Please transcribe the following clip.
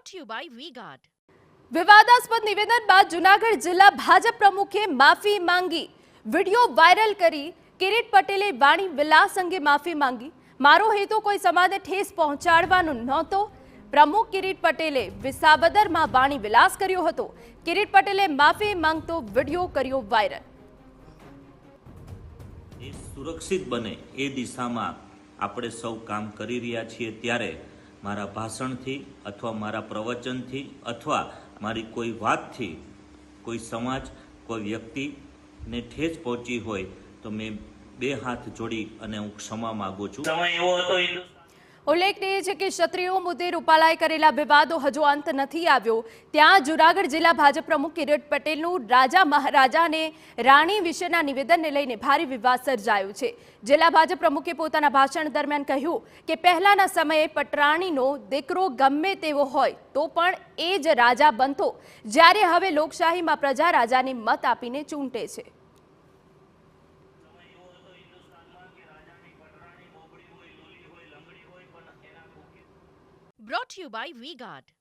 brought to you by V-Guard. વિવાદાસ્પદ નિવેદન બાદ જૂનાગઢ જિલ્લા ભાજપ પ્રમુખે માફી માંગી. વિડિયો વાયરલ કરી કિરીટ પટેલે વાણી વિલાસ અંગે માફી માંગી. મારો હેતુ કોઈ સમાજને ઠેસ પહોંચાડવાનો નહોતો. પ્રમુખ કિરીટ પટેલે વિસાવદરમાં વાણી વિલાસ કર્યો હતો. કિરીટ પટેલે માફી માંગતો વિડિયો કર્યો વાયરલ. સુરક્ષિત બને એ દિશામાં આપણે સૌ કામ કરી રહ્યા છીએ ત્યારે મારા ભાષણથી અથવા મારા પ્રવચનથી અથવા મારી કોઈ વાતથી કોઈ સમાજ કોઈ વ્યક્તિને ઠેસ પહોંચી હોય તો મેં બે હાથ જોડી અને હું ક્ષમા માગું છું. સમય એવો હતો. ઉલ્લેખનીય છે કે ક્ષત્રિયો મુદ્દે રૂપાલાએ કરેલા વિવાદો હજુ અંત નથી આવ્યો. ત્યાં જૂનાગઢ જિલ્લા ભાજપ પ્રમુખ કિરીટ પટેલનું રાજા મહારાજાને રાણી વિશેના નિવેદનને લઈને ભારે વિવાદ સર્જાયો છે. જિલ્લા ભાજપ પ્રમુખે પોતાના ભાષણ દરમિયાન કહ્યું કે પહેલાના સમયે પટરાણીનો દીકરો ગમે તેવો હોય તો પણ એ જ રાજા બનતો, જ્યારે હવે લોકશાહીમાં પ્રજા રાજાને મત આપીને ચૂંટે છે. Brought to you by V-Guard.